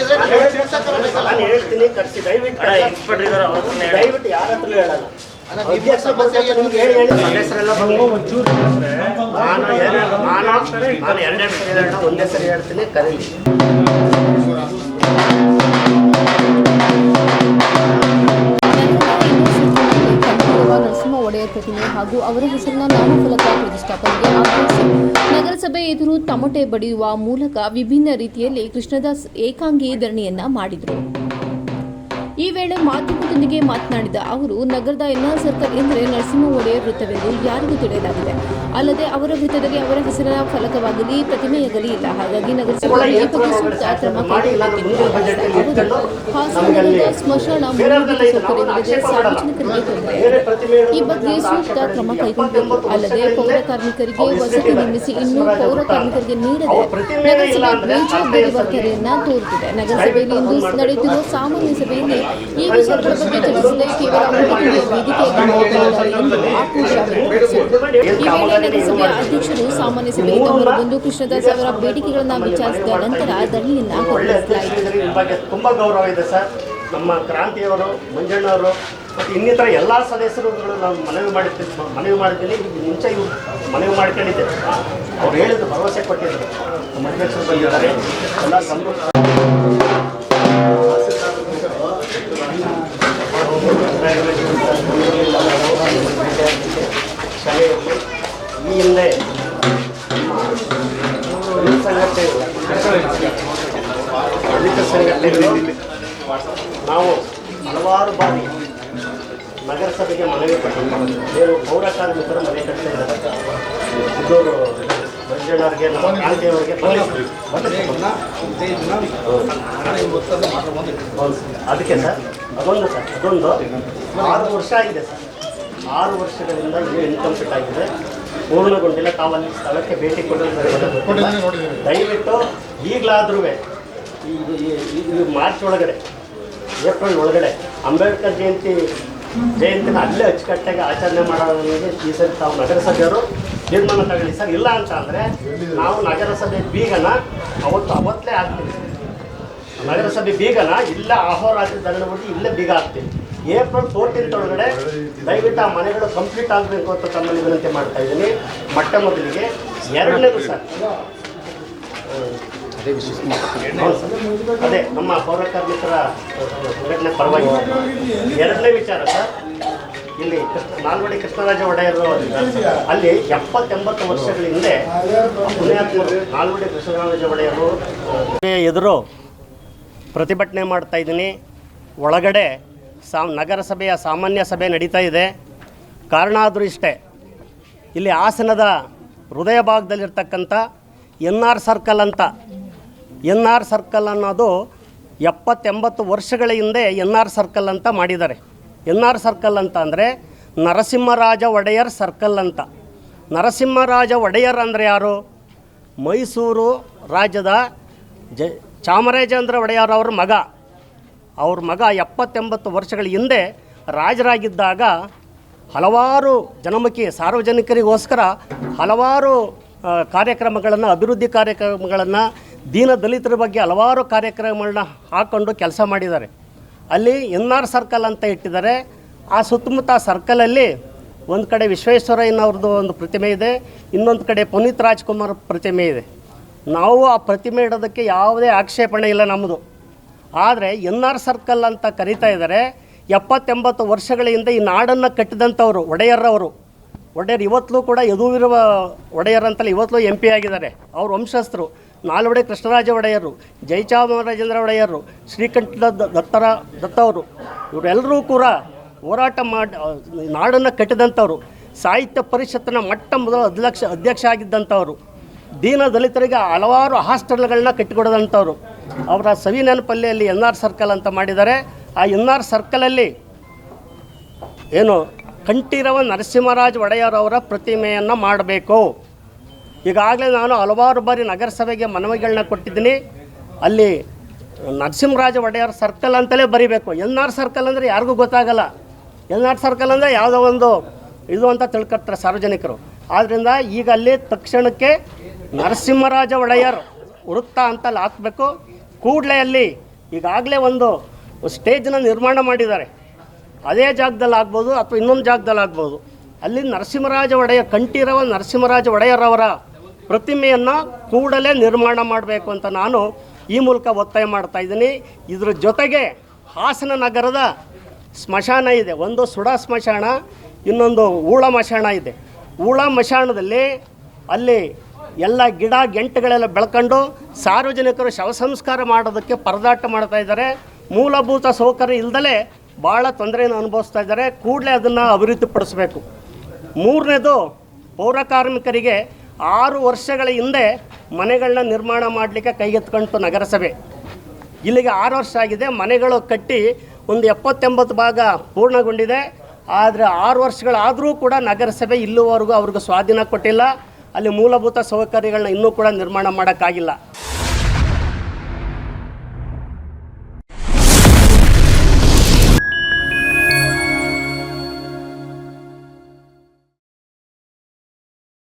ನಾನು ಹೇಳ್ತೀನಿ ಕರೆಸಿ ದಯವಿಟ್ಟು ಯಾರ ಹತ್ರ ಹೇಳಲ್ಲ ನಾನು ಎರಡೇ ಒಂದೇ ಸರಿ ಹೇಳ್ತೀನಿ ಕರೀಲಿ. ನರಸಿಂಹ ಒಡೆಯರ್ ಪ್ರತಿಮೆ ಹಾಗೂ ಅವರ ಹೆಸರಿನ ನಾಮಫಲಕ ಪ್ರತಿಷ್ಠಾಪನೆಗೆ ಆಗ್ರಹಿಸಿ ನಗರಸಭೆ ಎದುರು ತಮಟೆ ಬಡಿಯುವ ಮೂಲಕ ವಿಭಿನ್ನ ರೀತಿಯಲ್ಲಿ ಕೃಷ್ಣದಾಸ್ ಏಕಾಂಗಿ ಧರಣಿಯನ್ನ ಮಾಡಿದರು. ಈ ವೇಳೆ ಮಾಧ್ಯಮದೊಂದಿಗೆ ಮಾತನಾಡಿದ ಅವರು, ನಗರದ ಎನ್ಆರ್ ಸರ್ಕಲ್ ಎಂದರೆ ನರಸಿಂಹ ಒಡೆಯರ್ ವೃತ್ತವೆಂದು ಯಾರಿಗೂ ತಿಳಿಯಲಾಗಿದೆ. ಅಲ್ಲದೆ ಅವರ ವೃತ್ತದಲ್ಲಿ ಅವರ ಹೆಸರಿನ ಫಲಕವಾಗಲಿ ಪ್ರತಿಮೆಯಾಗಲಿ ಇಲ್ಲ. ಹಾಗಾಗಿ ನಗರಸಭೆ ಈ ಬಗ್ಗೆ ಸೂಕ್ತ ಕ್ರಮ ಕೈಗೊಳ್ಳಬೇಕೆಂದು ಹಾಸನದ ಸ್ಮಶಾನ ಮೂಲಭೂತ ಸೌಕರ್ಯವಿಲ್ಲದೆ ಸಾರ್ವಜನಿಕರಿಗೆ ತೊಂದರೆ, ಈ ಬಗ್ಗೆ ಸೂಕ್ತ ಕ್ರಮ ಕೈಗೊಳ್ಳಬೇಕು. ಅಲ್ಲದೆ ಪೌರ ಕಾರ್ಮಿಕರಿಗೆ ವಸತಿ ನಿರ್ಮಿಸಿ ಇನ್ನೂ ಪೌರ ಕಾರ್ಮಿಕರಿಗೆ ನೀಡದೆ ನಗರಸಭೆ ಬೇಜವಾಬ್ದಾರಿ ವರ್ತನೆಯನ್ನ ತೋರುತ್ತಿದೆ. ನಗರಸಭೆಯಲ್ಲಿ ಇಂದು ನಡೆಯುತ್ತಿರುವ ಸಾಮಾನ್ಯ ಸಭೆಯಲ್ಲಿ ಈ ವಿಷಯಗಳ ಬಗ್ಗೆ ಚರ್ಚಿಸದೆ ಕೇವಲ ವೇದಿಕೆಯಾಗಿ ಮಾಡಿದ್ದಾರೆ ಎಂದು ಆಕ್ರೋಶ ವ್ಯಕ್ತಪಡಿಸಿದರು. ಈ ವೇಳೆ ನಗರಸಭೆಯ ಅಧ್ಯಕ್ಷರು ಸಾಮಾನ್ಯ ಸಭೆಯಿಂದ ಹೊರಬಂದು ಕೃಷ್ಣದಾಸ್ ಅವರ ಬೇಡಿಕೆಗಳನ್ನು ವಿಚಾರಿಸಿದ ನಂತರ ಧರಣಿಯನ್ನ ಹೊರಡಿಸಲಾಯಿತು. ತುಂಬಾ ಗೌರವ ಇದೆ ಸರ್. ನಮ್ಮ ಕ್ರಾಂತಿಯವರು, ಮಂಜಣ್ಣವರು ಮತ್ತು ಇನ್ನಿತರ ಎಲ್ಲ ಸದಸ್ಯರುಗಳು ನಾವು ಮನವಿ ಮಾಡಿದ್ದೀನಿ. ಮುಂಚೆ ಇವರು ಮನವಿ ಮಾಡ್ಕೊಂಡಿದ್ದೇವೆ. ಅವ್ರು ಹೇಳಿದ್ರು, ಭರವಸೆ ಕೊಟ್ಟಿದ್ದರು. ನಮ್ಮ ಅಧ್ಯಕ್ಷರು ಬಂದಿದ್ದಾರೆ. ಎಲ್ಲ ಶಾಲೆಯಲ್ಲಿ ಈ ಹಿಂದೆ ದಲಿತ ಸಂಘಟನೆಗಳು ನಾವು ಹಲವಾರು ಬಾರಿ ನಗರಸಭೆಗೆ ಮನವಿ ಕೊಟ್ಟಿದ್ದೇವೆ. ಪೌರ ಕಾರ್ಮಿಕರು ಮನೆ ಕಟ್ತಾ ಇದ್ದಾರೆ. ಇದ್ದವರು ಮಂಜಣ್ಣವ್ರಿಗೆ, ನಮ್ಮ ಕ್ರಾಂತಿಯವರಿಗೆ ಅದಕ್ಕೆ ಸರ್ ಅದೊಂದು 6 ವರ್ಷ ಆಗಿದೆ ಸರ್. 6 ವರ್ಷಗಳಿಂದ ಇದು ಇನ್ಕಂಪ್ಲೀಟ್ ಆಗಿದೆ, ಪೂರ್ಣಗೊಂಡಿಲ್ಲ. ತಾವಲ್ಲಿ ಸ್ಥಳಕ್ಕೆ ಭೇಟಿ ಕೊಡೋದು ದಯವಿಟ್ಟು ಈಗಲಾದ್ರೂ ಈ ಮಾರ್ಚ್ ಒಳಗಡೆ, ಏಪ್ರಿಲ್ ಒಳಗಡೆ ಅಂಬೇಡ್ಕರ್ ಜಯಂತಿನ ಅಲ್ಲೇ ಅಚ್ಚುಕಟ್ಟಾಗಿ ಆಚರಣೆ ಮಾಡೋದಕ್ಕೆ ಈ ಸರಿ ತಾವು ನಗರಸಭೆಯವರು ತೀರ್ಮಾನ ತಗೊಳ್ಳಿ ಸರ್. ಇಲ್ಲ ಅಂತ ಅಂದರೆ ನಾವು ನಗರಸಭೆ ಬೀಗನ ಅವತ್ತೇ ಹಾಕ್ತೀವಿ. ನಗರಸಭೆ ಬೀಗನ ಇಲ್ಲ ಅಹೋರಾತ್ರಿ ಧರಣಿ ಬಿಟ್ಟು ಇಲ್ಲೇ ಬೀಗ ಹಾಕ್ತೀವಿ. ಏಪ್ರಿಲ್ 14 ಒಳಗಡೆ ದಯವಿಟ್ಟು ಆ ಮನೆಗಳು ಕಂಪ್ಲೀಟ್ ಆಗಬೇಕು ಅಂತ ತಮ್ಮಲ್ಲಿ ವಿನಂತಿ ಮಾಡ್ತಾ ಇದ್ದೀನಿ. ಮೊಟ್ಟ ಮೊದಲಿಗೆ. ಎರಡನೇದು ಸರ್, ಅದೇ ನಮ್ಮ ಪೌರ ಕಾರ್ಮಿಕರ ಸಂಘಟನೆ ಪರವಾಗಿ ಎರಡನೇ ವಿಚಾರ ಸರ್, ಇಲ್ಲಿ ನಾಲ್ವಡಿ ಕೃಷ್ಣರಾಜ ಒಡೆಯರು ಅಲ್ಲಿ 70-80 ವರ್ಷಗಳ ಹಿಂದೆ ಪುಣ್ಯಾತ್ಮರು ನಾಲ್ವಡಿ ಕೃಷ್ಣರಾಜ ಒಡೆಯರು ಎದುರು ಪ್ರತಿಭಟನೆ ಮಾಡ್ತಾ ಇದ್ದೀನಿ. ಒಳಗಡೆ ನಗರಸಭೆಯ ಸಾಮಾನ್ಯ ಸಭೆ ನಡೀತಾ ಇದೆ. ಕಾರಣ ಆದರೂ ಇಷ್ಟೇ, ಇಲ್ಲಿ ಹಾಸನದ ಹೃದಯ ಭಾಗದಲ್ಲಿರ್ತಕ್ಕಂಥ ಎನ್ಆರ್ ಸರ್ಕಲ್ ಅನ್ನೋದು 70-80 ವರ್ಷಗಳ ಹಿಂದೆ ಎನ್ಆರ್ ಸರ್ಕಲ್ ಅಂತ ಮಾಡಿದ್ದಾರೆ. ಎನ್ಆರ್ ಸರ್ಕಲ್ ಅಂತ ಅಂದರೆ ನರಸಿಂಹರಾಜ ಒಡೆಯರ್ ಸರ್ಕಲ್ ಅಂತ. ನರಸಿಂಹರಾಜ ಒಡೆಯರ್ ಅಂದರೆ ಯಾರು? ಮೈಸೂರು ರಾಜ್ಯದ ಚಾಮರಾಜೇಂದ್ರ ಒಡೆಯರ್ ಅವ್ರ ಮಗ. 70-80 ವರ್ಷಗಳ ಹಿಂದೆ ರಾಜರಾಗಿದ್ದಾಗ ಹಲವಾರು ಜನಮುಖಿ ಸಾರ್ವಜನಿಕರಿಗೋಸ್ಕರ ಹಲವಾರು ಕಾರ್ಯಕ್ರಮಗಳನ್ನು, ಅಭಿವೃದ್ಧಿ ಕಾರ್ಯಕ್ರಮಗಳನ್ನು, ದೀನ ದಲಿತರ ಬಗ್ಗೆ ಹಲವಾರು ಕಾರ್ಯಕ್ರಮಗಳನ್ನ ಹಾಕ್ಕೊಂಡು ಕೆಲಸ ಮಾಡಿದ್ದಾರೆ. ಅಲ್ಲಿ ಎನ್ಆರ್ ಸರ್ಕಲ್ ಅಂತ ಇಟ್ಟಿದ್ದಾರೆ. ಆ ಸುತ್ತಮುತ್ತ ಸರ್ಕಲಲ್ಲಿ ಒಂದು ಕಡೆ ವಿಶ್ವೇಶ್ವರಯ್ಯನವ್ರದ್ದು ಒಂದು ಪ್ರತಿಮೆ ಇದೆ, ಇನ್ನೊಂದು ಕಡೆ ಪುನೀತ್ ರಾಜ್ಕುಮಾರ್ ಪ್ರತಿಮೆ ಇದೆ. ನಾವು ಆ ಪ್ರತಿಮೆ ಇಡೋದಕ್ಕೆ ಯಾವುದೇ ಆಕ್ಷೇಪಣೆ ಇಲ್ಲ ನಮ್ಮದು. ಆದರೆ ಎನ್ಆರ್ ಸರ್ಕಲ್ ಅಂತ ಕರೀತಾ ಇದ್ದಾರೆ. 70-80 ವರ್ಷಗಳ ಹಿಂದೆ ಈ ನಾಡನ್ನು ಕಟ್ಟಿದಂಥವ್ರು ಒಡೆಯರ್ ಇವತ್ತಲೂ ಕೂಡ ಯದುವೀರ ಒಡೆಯರ್ ಅಂತಲೇ ಇವತ್ತಲೂ MP ಆಗಿದ್ದಾರೆ. ಅವ್ರ ವಂಶಸ್ಥರು ನಾಲ್ವಡಿ ಕೃಷ್ಣರಾಜ ಒಡೆಯರು, ಜಯಚಾಮರಾಜೇಂದ್ರ ಒಡೆಯರು, ಶ್ರೀಕಂಠ ದತ್ತವರು, ಇವರೆಲ್ಲರೂ ಕೂಡ ಹೋರಾಟ ಮಾಡಿ ನಾಡನ್ನು ಕಟ್ಟಿದಂಥವ್ರು. ಸಾಹಿತ್ಯ ಪರಿಷತ್ತಿನ ಮೊಟ್ಟ ಮೊದಲ ಅಧ್ಯಕ್ಷ ಆಗಿದ್ದಂಥವ್ರು. ದೀನ ದಲಿತರಿಗೆ ಹಲವಾರು ಹಾಸ್ಟೆಲ್ಗಳನ್ನ ಕಟ್ಟಿಕೊಡದಂಥವ್ರು. ಅವರ ಸವಿ ನೆನಪಲ್ಲಿ ಎನ್ಆರ್ ಸರ್ಕಲ್ ಅಂತ ಮಾಡಿದ್ದಾರೆ. ಆ ಎನ್ಆರ್ ಸರ್ಕಲಲ್ಲಿ ಏನು ಕಂಠೀರವ ನರಸಿಂಹರಾಜ ಒಡೆಯರ್ ಅವರ ಪ್ರತಿಮೆಯನ್ನು ಮಾಡಬೇಕು. ಈಗಾಗಲೇ ನಾನು ಹಲವಾರು ಬಾರಿ ನಗರಸಭೆಗೆ ಮನವಿಗಳನ್ನ ಕೊಟ್ಟಿದ್ದೀನಿ. ಅಲ್ಲಿ ನರಸಿಂಹರಾಜ ಒಡೆಯರ್ ಸರ್ಕಲ್ ಅಂತಲೇ ಬರೀಬೇಕು. ಎನ್ಆರ್ ಸರ್ಕಲ್ ಅಂದರೆ ಯಾರಿಗೂ ಗೊತ್ತಾಗಲ್ಲ. ಎನ್ಆರ್ ಸರ್ಕಲ್ ಅಂದರೆ ಯಾವುದೋ ಒಂದು ಇದು ಅಂತ ತಿಳ್ಕೊಳ್ತಾರೆ ಸಾರ್ವಜನಿಕರು. ಆದ್ದರಿಂದ ಈಗ ಅಲ್ಲಿ ತಕ್ಷಣಕ್ಕೆ ನರಸಿಂಹರಾಜ ಒಡೆಯರ್ ವೃತ್ತ ಅಂತ ಹಾಕಬೇಕು. ಕೂಡಲೇ ಅಲ್ಲಿ ಈಗಾಗಲೇ ಒಂದು ಸ್ಟೇಜನ್ನ ನಿರ್ಮಾಣ ಮಾಡಿದ್ದಾರೆ. ಅದೇ ಜಾಗದಲ್ಲಿ ಆಗ್ಬೋದು ಅಥವಾ ಇನ್ನೊಂದು ಜಾಗದಲ್ಲಿ ಆಗ್ಬೋದು. ಅಲ್ಲಿ ನರಸಿಂಹರಾಜ ಒಡೆಯ ಕಂಠೀರವ ನರಸಿಂಹರಾಜ ಒಡೆಯರವರ ಪ್ರತಿಮೆಯನ್ನು ಕೂಡಲೇ ನಿರ್ಮಾಣ ಮಾಡಬೇಕು ಅಂತ ನಾನು ಈ ಮೂಲಕ ಒತ್ತಾಯ ಮಾಡ್ತಾ ಇದ್ದೀನಿ. ಇದ್ರ ಜೊತೆಗೆ ಹಾಸನ ನಗರದ ಸ್ಮಶಾನ ಇದೆ, ಒಂದು ಸುಡ ಸ್ಮಶಾನ, ಇನ್ನೊಂದು ಊಳ ಮಶಾಣ ಇದೆ. ಊಳ ಮಶಾಣದಲ್ಲಿ ಅಲ್ಲಿ ಎಲ್ಲ ಗಿಡ ಗೆಂಟುಗಳೆಲ್ಲ ಬೆಳ್ಕೊಂಡು ಸಾರ್ವಜನಿಕರು ಶವ ಸಂಸ್ಕಾರ ಮಾಡೋದಕ್ಕೆ ಪರದಾಟ ಮಾಡ್ತಾ ಇದ್ದಾರೆ. ಮೂಲಭೂತ ಸೌಕರ್ಯ ಇಲ್ಲದಲೇ ಭಾಳ ತೊಂದರೆಯನ್ನು ಅನುಭವಿಸ್ತಾ ಇದ್ದಾರೆ. ಕೂಡಲೇ ಅದನ್ನು ಅಭಿವೃದ್ಧಿಪಡಿಸಬೇಕು. ಮೂರನೇದು, ಪೌರ ಕಾರ್ಮಿಕರಿಗೆ 6 ವರ್ಷಗಳ ಹಿಂದೆ ಮನೆಗಳನ್ನ ನಿರ್ಮಾಣ ಮಾಡಲಿಕ್ಕೆ ಕೈಗೆತ್ಕೊಂತು ನಗರಸಭೆ. ಇಲ್ಲಿಗೆ 6 ವರ್ಷ ಆಗಿದೆ. ಮನೆಗಳು ಕಟ್ಟಿ ಒಂದು 70-80 ಭಾಗ ಪೂರ್ಣಗೊಂಡಿದೆ. ಆದರೆ 6 ವರ್ಷಗಳಾದರೂ ಕೂಡ ನಗರಸಭೆ ಇಲ್ಲಿವರೆಗೂ ಅವ್ರಿಗೆ ಸ್ವಾಧೀನ ಕೊಟ್ಟಿಲ್ಲ. ಅಲ್ಲಿ ಮೂಲಭೂತ ಸೌಕರ್ಯಗಳನ್ನ ಇನ್ನೂ ಕೂಡ ನಿರ್ಮಾಣ ಮಾಡೋಕ್ಕಾಗಿಲ್ಲ.